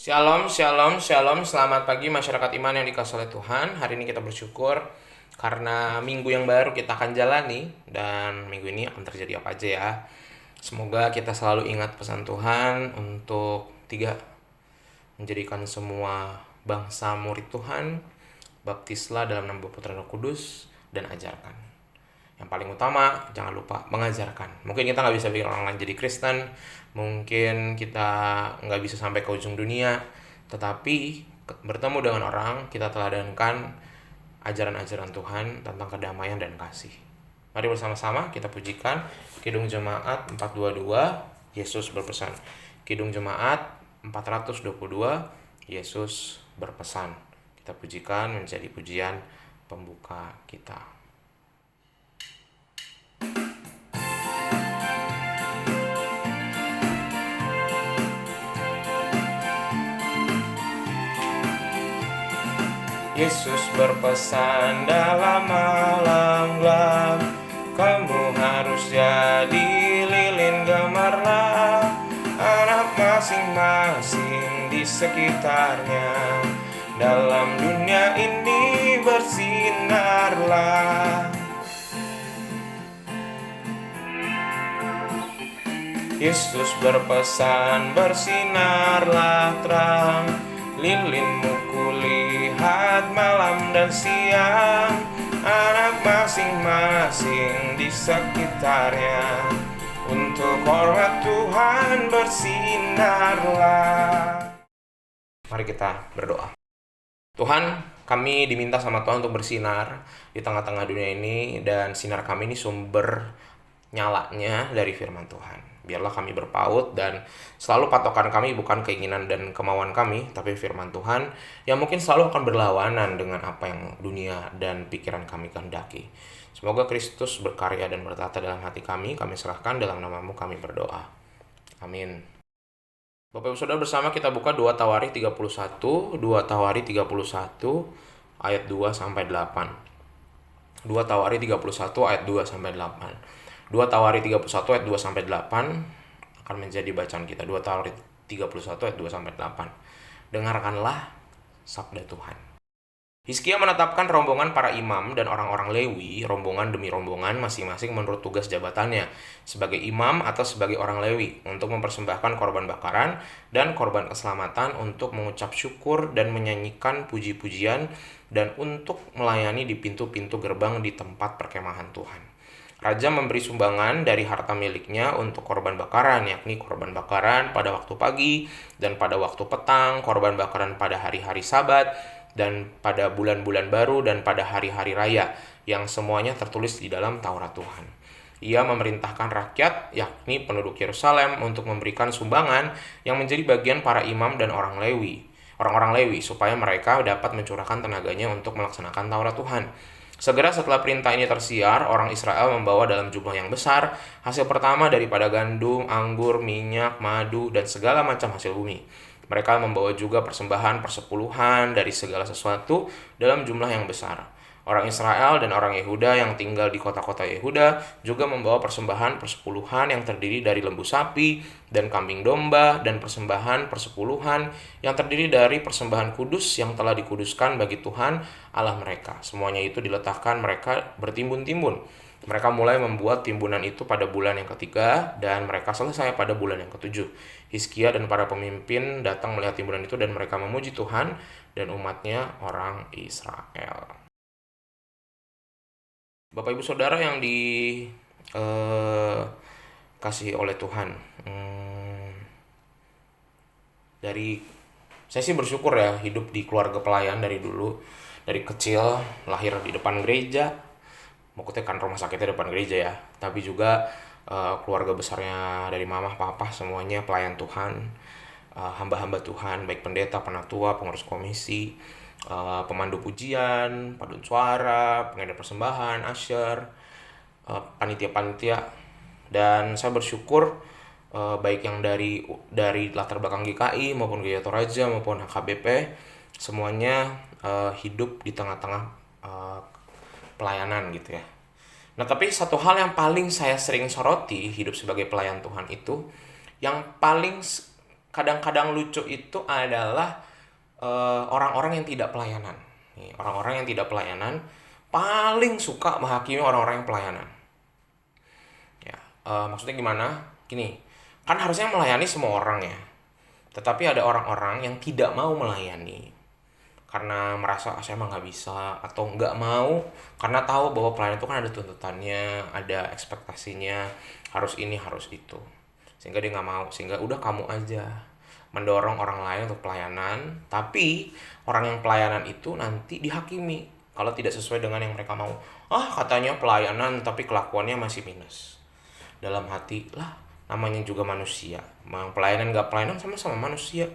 Shalom, shalom, shalom. Selamat pagi masyarakat iman yang dikasihi oleh Tuhan. Hari ini kita bersyukur karena minggu yang baru kita akan jalani. Dan minggu ini akan terjadi apa aja ya. Semoga kita selalu ingat pesan Tuhan untuk tiga, menjadikan semua bangsa murid Tuhan, baptislah dalam nama Bapa Putra dan Roh Kudus, dan ajarkan. Yang paling utama, jangan lupa mengajarkan. Mungkin kita nggak bisa bikin orang lain jadi Kristen, mungkin kita nggak bisa sampai ke ujung dunia, tetapi bertemu dengan orang, kita teladankan ajaran-ajaran Tuhan tentang kedamaian dan kasih. Mari bersama-sama kita pujikan Kidung Jemaat 422, Yesus berpesan. Kidung Jemaat 422, Yesus berpesan. Kita pujikan menjadi pujian pembuka kita. Yesus berpesan dalam malam gelap, kamu harus jadi lilin gemerlap, anak masing-masing di sekitarnya. Dalam dunia ini bersinarlah. Yesus berpesan, bersinarlah terang, lilinmu kulihat malam dan siang, anak masing-masing di sekitarnya. Untuk hormat Tuhan bersinarlah. Mari kita berdoa. Tuhan, kami diminta sama Tuhan untuk bersinar di tengah-tengah dunia ini, dan sinar kami ini sumber nyalanya dari firman Tuhan. Biarlah kami berpaut dan selalu patokan kami bukan keinginan dan kemauan kami, tapi firman Tuhan yang mungkin selalu akan berlawanan dengan apa yang dunia dan pikiran kami kehendaki. Semoga Kristus berkarya dan bertata dalam hati kami serahkan dalam nama-Mu kami berdoa. Amin. Bapak Ibu Saudara, bersama kita buka 2 Tawarikh 31, 2 Tawarikh 31 ayat 2 sampai 8. 2 Tawarikh 31 ayat 2 sampai 8. 2 Tawarikh 31 ayat 2 sampai 8 akan menjadi bacaan kita. 2 Tawarikh 31 ayat 2 sampai 8. Dengarkanlah sabda Tuhan. Hizkia menetapkan rombongan para imam dan orang-orang Lewi, rombongan demi rombongan masing-masing menurut tugas jabatannya sebagai imam atau sebagai orang Lewi, untuk mempersembahkan korban bakaran dan korban keselamatan, untuk mengucap syukur dan menyanyikan puji-pujian, dan untuk melayani di pintu-pintu gerbang di tempat perkemahan Tuhan. Raja memberi sumbangan dari harta miliknya untuk korban bakaran, yakni korban bakaran pada waktu pagi dan pada waktu petang, korban bakaran pada hari-hari Sabat, dan pada bulan-bulan baru dan pada hari-hari raya, yang semuanya tertulis di dalam Taurat Tuhan. Ia memerintahkan rakyat, yakni penduduk Yerusalem, untuk memberikan sumbangan yang menjadi bagian para imam dan orang-orang Lewi, supaya mereka dapat mencurahkan tenaganya untuk melaksanakan Taurat Tuhan. Segera setelah perintah ini tersiar, orang Israel membawa dalam jumlah yang besar hasil pertama daripada gandum, anggur, minyak, madu, dan segala macam hasil bumi. Mereka membawa juga persembahan persepuluhan dari segala sesuatu dalam jumlah yang besar. Orang Israel dan orang Yehuda yang tinggal di kota-kota Yehuda juga membawa persembahan persepuluhan yang terdiri dari lembu sapi dan kambing domba, dan persembahan persepuluhan yang terdiri dari persembahan kudus yang telah dikuduskan bagi Tuhan Allah mereka. Semuanya itu diletakkan mereka bertimbun-timbun. Mereka mulai membuat timbunan itu pada bulan yang ketiga, dan mereka selesai pada bulan yang ketujuh. Hizkia dan para pemimpin datang melihat timbunan itu, dan mereka memuji Tuhan dan umatnya orang Israel. Bapak Ibu Saudara yang dikasihi oleh Tuhan, saya sih bersyukur ya hidup di keluarga pelayan dari dulu. Dari kecil lahir di depan gereja, maksudnya kan rumah sakitnya depan gereja ya, tapi juga keluarga besarnya dari mama papa semuanya pelayan Tuhan, hamba-hamba Tuhan, baik pendeta, penatua, pengurus komisi, pemandu pujian, paduan suara, pengedar persembahan, usher, panitia-panitia. Dan saya bersyukur baik yang dari latar belakang GKI maupun Gereja Toraja maupun HKBP, semuanya hidup di tengah-tengah pelayanan gitu ya. Nah, tapi satu hal yang paling saya sering soroti hidup sebagai pelayan Tuhan itu, yang paling kadang-kadang lucu itu adalah orang-orang yang tidak pelayanan. Nih, orang-orang yang tidak pelayanan paling suka menghakimi orang-orang yang pelayanan. Ya, maksudnya gimana? Gini, kan harusnya melayani semua orang ya. Tetapi ada orang-orang yang tidak mau melayani karena merasa saya emang nggak bisa, atau nggak mau karena tahu bahwa pelayanan itu kan ada tuntutannya, ada ekspektasinya, harus ini harus itu, sehingga dia nggak mau, sehingga udah kamu aja mendorong orang lain untuk pelayanan, tapi orang yang pelayanan itu nanti dihakimi kalau tidak sesuai dengan yang mereka mau. Katanya pelayanan tapi kelakuannya masih minus. Dalam hati lah, namanya juga manusia, mau pelayanan nggak pelayanan sama-sama manusia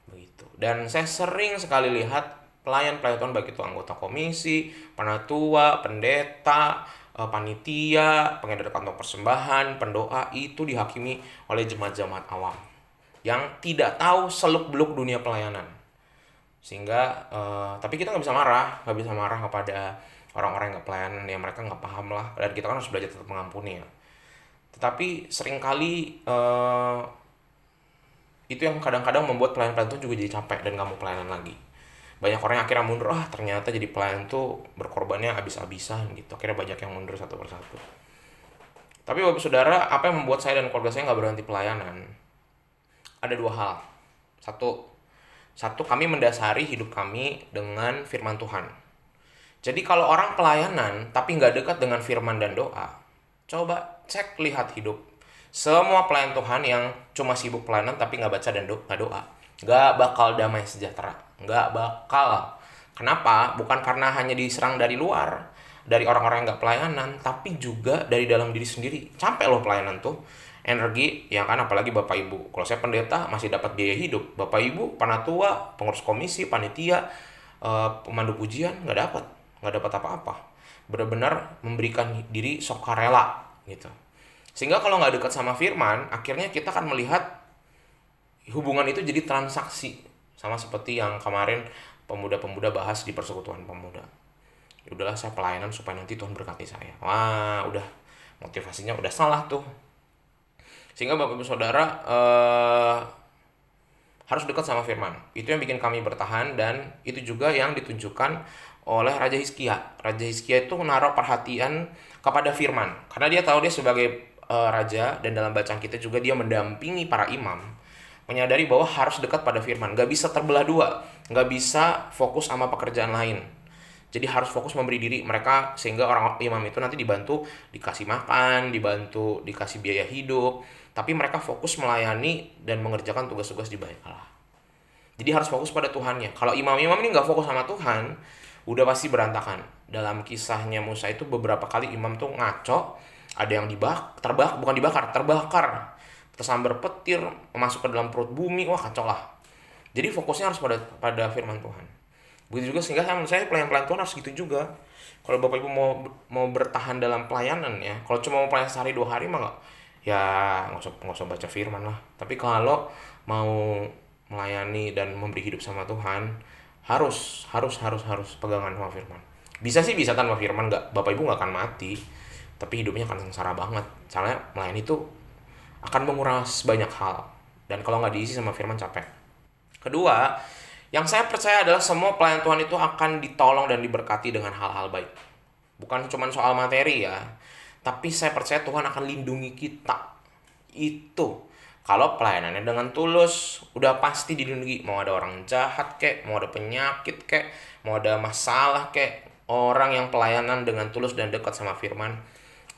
begitu. Dan saya sering sekali lihat pelayan-pelayan Tuhan, baik itu anggota komisi, penatua, pendeta, panitia, pengedar kantong persembahan, pendoa, itu dihakimi oleh jemaat-jemaat awam yang tidak tahu seluk-beluk dunia pelayanan. Sehingga tapi kita nggak bisa marah kepada orang-orang yang nggak pelayanan, ya mereka nggak paham lah, dan kita kan harus belajar tetap mengampuni ya. Tetapi seringkali itu yang kadang-kadang membuat pelayan-pelayan itu juga jadi capek dan nggak mau pelayanan lagi. Banyak orang yang akhirnya mundur, ternyata jadi pelayan tuh berkorbannya habis-habisan gitu. Akhirnya banyak yang mundur satu persatu. Tapi Bapak Saudara, apa yang membuat saya dan keluarga saya nggak berhenti pelayanan? Ada dua hal. Satu, kami mendasari hidup kami dengan firman Tuhan. Jadi kalau orang pelayanan tapi nggak dekat dengan firman dan doa, coba cek lihat hidup. Semua pelayan Tuhan yang cuma sibuk pelayanan tapi nggak baca dan nggak doa, nggak bakal damai sejahtera. Nggak bakal. Kenapa? Bukan karena hanya diserang dari luar, dari orang-orang yang nggak pelayanan, tapi juga dari dalam diri sendiri. Capek loh pelayanan tuh. Energi, ya kan, apalagi Bapak Ibu. Kalau saya pendeta masih dapat biaya hidup. Bapak Ibu, penatua, pengurus komisi, panitia, pemandu pujian, nggak dapat apa-apa. Benar-benar memberikan diri sukarela gitu. Sehingga kalau nggak dekat sama firman, akhirnya kita akan melihat hubungan itu jadi transaksi. Sama seperti yang kemarin pemuda-pemuda bahas di persekutuan pemuda. Ya udahlah, saya pelayanan supaya nanti Tuhan berkati saya. Wah, udah motivasinya udah salah tuh. Sehingga Bapak Ibu Saudara harus dekat sama firman. Itu yang bikin kami bertahan, dan itu juga yang ditunjukkan oleh Raja Hizkia. Raja Hizkia itu menaruh perhatian kepada firman. Karena dia tahu dia sebagai raja, dan dalam bacaan kita juga dia mendampingi para imam, menyadari bahwa harus dekat pada firman, gak bisa terbelah dua, gak bisa fokus sama pekerjaan lain. Jadi harus fokus memberi diri mereka, sehingga orang imam itu nanti dibantu dikasih makan, dibantu dikasih biaya hidup, tapi mereka fokus melayani dan mengerjakan tugas-tugas di bait Allah. Jadi harus fokus pada Tuhannya. Kalau imam-imam ini gak fokus sama Tuhan, udah pasti berantakan. Dalam kisahnya Musa itu beberapa kali imam tuh ngaco, ada yang terbakar, tersambar petir, masuk ke dalam perut bumi, wah kacau lah. Jadi fokusnya harus pada firman Tuhan. Begitu juga, sehingga saya pelayan-pelayan Tuhan harus gitu juga. Kalau Bapak Ibu mau bertahan dalam pelayanan ya, kalau cuma mau pelayan sehari 2 hari mah nggak usah baca firman lah. Tapi kalau mau melayani dan memberi hidup sama Tuhan, harus pegangan sama firman. Bisa tanpa firman, Bapak Ibu nggak akan mati, tapi hidupnya akan sengsara banget. Soalnya melayani itu akan menguras banyak hal, dan kalau nggak diisi sama firman capek. Kedua, yang saya percaya adalah semua pelayan Tuhan itu akan ditolong dan diberkati dengan hal-hal baik. Bukan cuma soal materi ya, tapi saya percaya Tuhan akan lindungi kita. Itu kalau pelayanannya dengan tulus, udah pasti dilindungi. Mau ada orang jahat kek, mau ada penyakit kek, mau ada masalah kek, orang yang pelayanan dengan tulus dan dekat sama firman,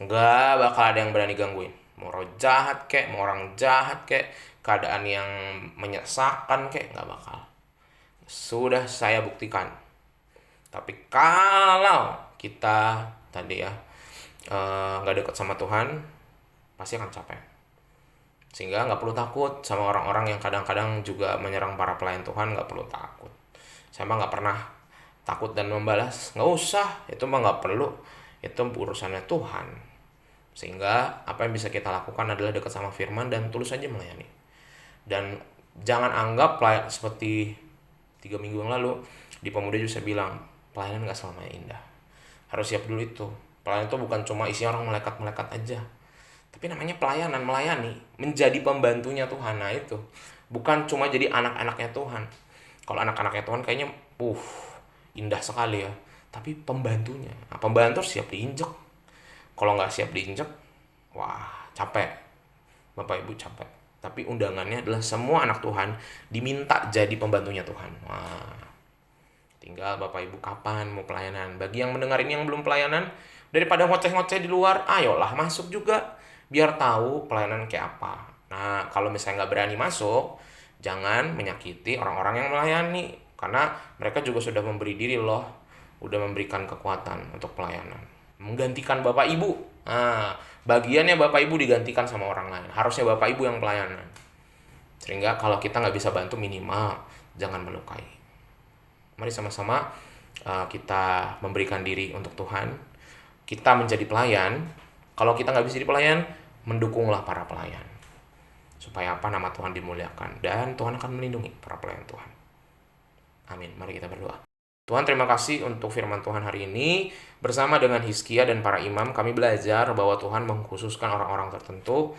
nggak bakal ada yang berani gangguin. Mau roh jahat kek, mau orang jahat kek, keadaan yang menyesakan kek, nggak bakal. Sudah saya buktikan. Tapi kalau kita tadi ya nggak dekat sama Tuhan, pasti akan capek. Sehingga nggak perlu takut sama orang-orang yang kadang-kadang juga menyerang para pelayan Tuhan. Nggak perlu takut. Saya mah nggak pernah takut dan membalas. Nggak usah, itu mah nggak perlu. Itu urusannya Tuhan. Sehingga apa yang bisa kita lakukan adalah dekat sama firman dan tulus saja melayani. Dan jangan anggap pelayan seperti 3 minggu yang lalu di pemuda juga saya bilang, pelayanan gak selamanya indah. Harus siap dulu itu. Pelayanan itu bukan cuma isinya orang melekat-melekat aja, tapi namanya pelayanan, melayani, menjadi pembantunya Tuhan. Nah itu Bukan cuma jadi anak-anaknya Tuhan. Kalau anak-anaknya Tuhan kayaknya indah sekali ya. Tapi pembantunya, nah, pembantu harus siap diinjek. Kalau nggak siap diinjek, wah capek. Bapak Ibu capek. Tapi undangannya adalah semua anak Tuhan diminta jadi pembantunya Tuhan. Wah, tinggal Bapak Ibu kapan mau pelayanan. Bagi yang mendengar ini yang belum pelayanan, daripada ngoceh-ngoceh di luar, ayolah masuk juga. Biar tahu pelayanan kayak apa. Nah, kalau misalnya nggak berani masuk, jangan menyakiti orang-orang yang melayani. Karena mereka juga sudah memberi diri loh. Udah memberikan kekuatan untuk pelayanan. Menggantikan Bapak Ibu. Nah, bagiannya Bapak Ibu digantikan sama orang lain. Harusnya Bapak Ibu yang pelayanan. Sehingga kalau kita nggak bisa bantu, minimal jangan melukai. Mari sama-sama kita memberikan diri untuk Tuhan. Kita menjadi pelayan. Kalau kita nggak bisa jadi pelayan, mendukunglah para pelayan. Supaya apa? Nama Tuhan dimuliakan. Dan Tuhan akan melindungi para pelayan Tuhan. Amin. Mari kita berdoa. Tuhan, terima kasih untuk firman Tuhan hari ini. Bersama dengan Hizkia dan para imam, kami belajar bahwa Tuhan mengkhususkan orang-orang tertentu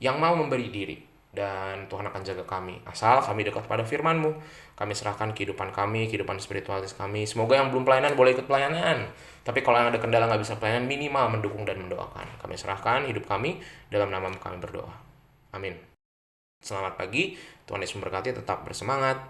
yang mau memberi diri. Dan Tuhan akan jaga kami. Asal kami dekat pada firman-Mu. Kami serahkan kehidupan kami, kehidupan spiritualis kami. Semoga yang belum pelayanan boleh ikut pelayanan. Tapi kalau yang ada kendala nggak bisa pelayanan, minimal mendukung dan mendoakan. Kami serahkan hidup kami, dalam nama kami berdoa. Amin. Selamat pagi, Tuhan Yesus memberkati, tetap bersemangat.